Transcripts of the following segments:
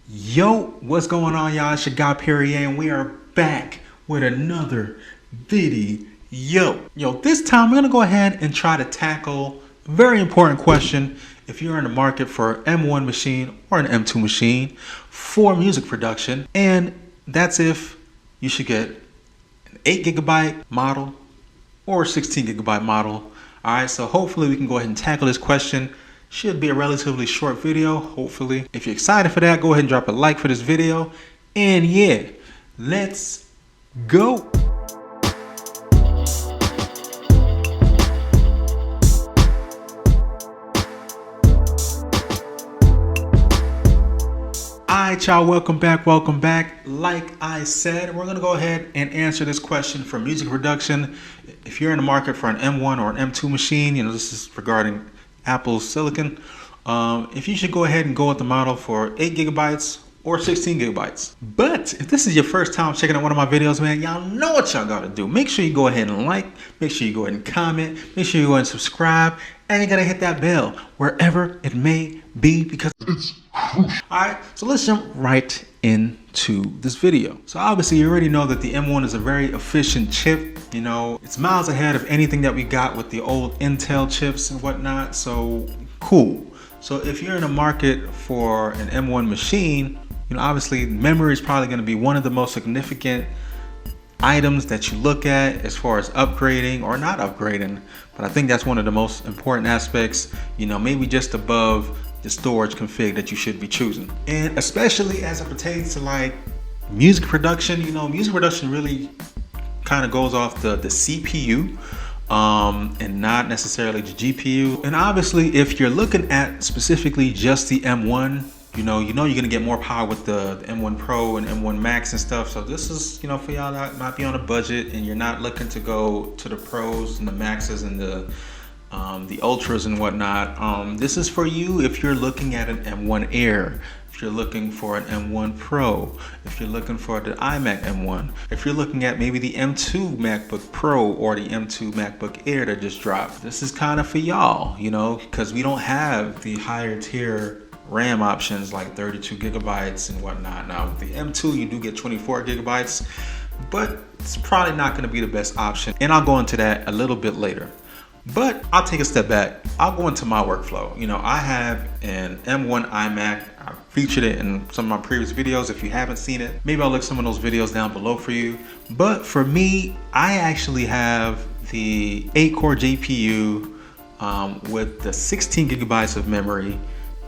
Yo, what's going on, y'all? It's your guy Perrier, and we are back with another video. This time we're gonna go ahead and try to tackle a very important question. If you're in the market for an M1 machine or an M2 machine for music production, and that's if you should get an 8 GB model or 16 GB model. All right, so hopefully we can go ahead and tackle this question. Should be a relatively short video, hopefully. If you're excited for that, go ahead and drop a like for this video. And yeah, let's go. Alright, y'all, welcome back. Like I said, we're gonna go ahead and answer this question for music production. If you're in the market for an M1 or an M2 machine, this is regarding Apple's Silicon. If you should go ahead and go with the model for 8 GB or 16 GB. But if this is your first time checking out one of my videos, man, y'all know what y'all gotta do. Make sure you go ahead and like, make sure you go ahead and comment, make sure you go ahead and subscribe, and you gotta hit that bell wherever it may be because it's crucial. Alright, so let's jump right into this video. So obviously you already know that the M1 is a very efficient chip. It's miles ahead of anything that we got with the old Intel chips and whatnot. So cool. So if you're in a market for an M1 machine, obviously memory is probably going to be one of the most significant items that you look at as far as upgrading or not upgrading. But I think that's one of the most important aspects, maybe just above the storage config that you should be choosing. And especially as it pertains to like music production, music production really kind of goes off the CPU and not necessarily the GPU. And obviously if you're looking at specifically just the M1, you're gonna get more power with the M1 Pro and M1 Max and stuff. So this is, for y'all that might be on a budget and you're not looking to go to the Pros and the Maxes and the Ultras and whatnot. This is for you if you're looking at an M1 Air, if you're looking for an M1 Pro, if you're looking for the iMac M1, if you're looking at maybe the M2 MacBook Pro or the M2 MacBook Air that just dropped. This is kind of for y'all, because we don't have the higher tier RAM options like 32 GB and whatnot. Now with the M2 you do get 24 GB, but it's probably not going to be the best option, and I'll go into that a little bit later. But I'll take a step back. I'll go into my workflow. I have an M1 iMac. I featured it in some of my previous videos. If you haven't seen it, maybe I'll link some of those videos down below for you. But for me, I actually have the 8-core GPU with the 16 GB of memory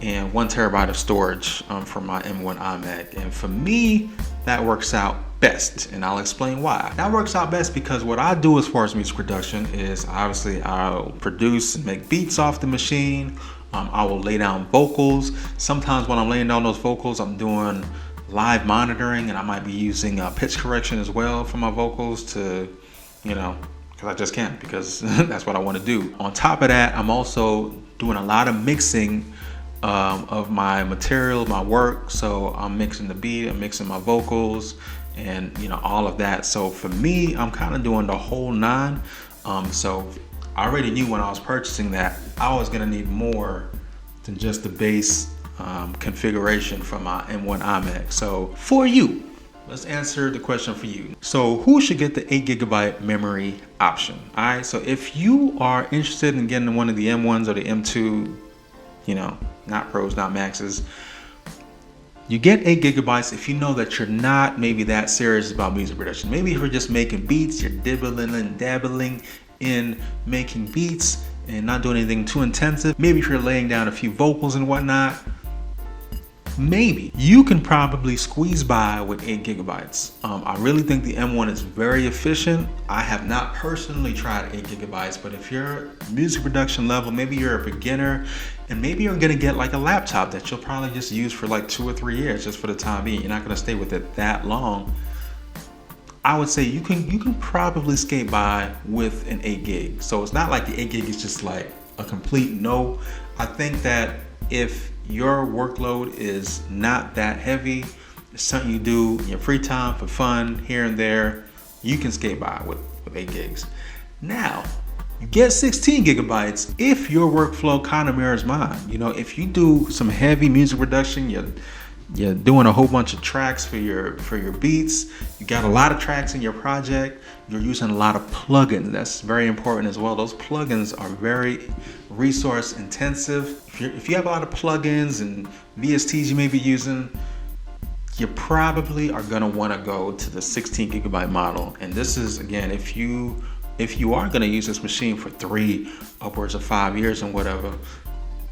and 1 TB of storage for my M1 iMac. And for me, that works out best, and I'll explain why. That works out best because what I do as far as music production is obviously I'll produce and make beats off the machine. I will lay down vocals. Sometimes when I'm laying down those vocals, I'm doing live monitoring, and I might be using pitch correction as well for my vocals to, because I just can't, because that's what I want to do. On top of that, I'm also doing a lot of mixing of my material, my work. So I'm mixing the beat, I'm mixing my vocals, and all of that. So for me, I'm kind of doing the whole nine. So I already knew when I was purchasing that I was gonna need more than just the base configuration for my M1 iMac. So for you, let's answer the question for you. So who should get the 8 GB memory option? All right, so if you are interested in getting one of the M1s or the M2, not Pros, not Maxes, you get 8 GB if you know that you're not maybe that serious about music production. Maybe if you're just making beats, you're dibbling and dabbling in making beats and not doing anything too intensive. Maybe if you're laying down a few vocals and whatnot, maybe you can probably squeeze by with 8 GB. I really think the M1 is very efficient. I have not personally tried 8 GB, but if you're music production level, maybe you're a beginner, and maybe you're gonna get like a laptop that you'll probably just use for like 2 or 3 years just for the time being. You're not gonna stay with it that long. I would say you can probably skate by with an 8 GB. So it's not like the 8 GB is just like a complete no. I think that if your workload is not that heavy, it's something you do in your free time for fun here and there, you can skate by with 8 gigs. Now, you get 16 gigabytes if your workflow kind of mirrors mine. If you do some heavy music production, you're doing a whole bunch of tracks for your beats. You got a lot of tracks in your project. You're using a lot of plugins. That's very important as well. Those plugins are very resource intensive. If you have a lot of plugins and VSTs you may be using, you probably are going to want to go to the 16 gigabyte model. And this is, again, if you are going to use this machine for 3 upwards of 5 years and whatever,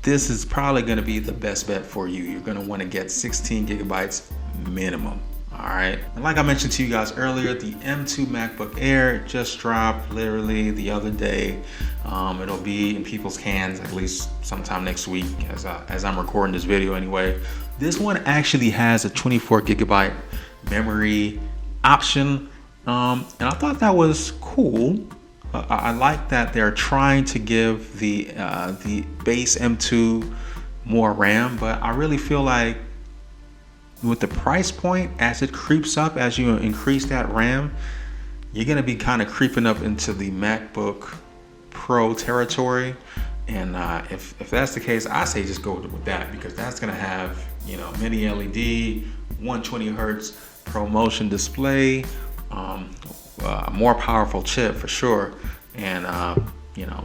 this is probably going to be the best bet for you. You're going to want to get 16 gigabytes minimum. All right. And like I mentioned to you guys earlier, the M2 MacBook Air just dropped literally the other day. It'll be in people's hands at least sometime next week as I'm recording this video anyway. This one actually has a 24 gigabyte memory option. And I thought that was cool. I like that they're trying to give the base M2 more RAM, but I really feel like with the price point, as it creeps up, as you increase that RAM, you're gonna be kind of creeping up into the MacBook Pro territory. And if that's the case, I say just go with that, because that's gonna have, you know, mini LED, 120 hertz ProMotion display, a more powerful chip for sure, and you know,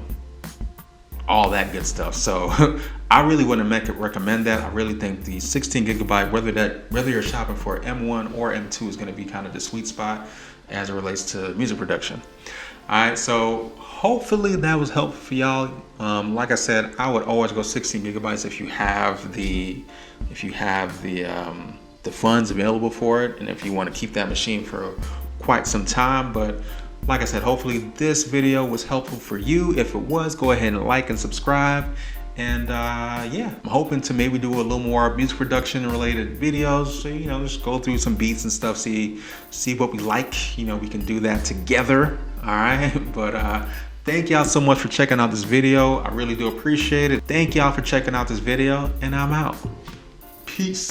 all that good stuff. So I really wouldn't recommend that. I really think the 16 gigabyte, whether you're shopping for M1 or M2, is going to be kind of the sweet spot as it relates to music production. All right, so hopefully that was helpful for y'all. Like I said, I would always go 16 gigabytes if you have the funds available for it, and if you want to keep that machine for quite some time. But like I said, hopefully this video was helpful for you. If it was, go ahead and like and subscribe. And yeah, I'm hoping to maybe do a little more music production related videos. So, you know, just go through some beats and stuff, see what we like. You know, we can do that together. All right. But thank y'all so much for checking out this video. I really do appreciate it. Thank y'all for checking out this video, and I'm out. Peace.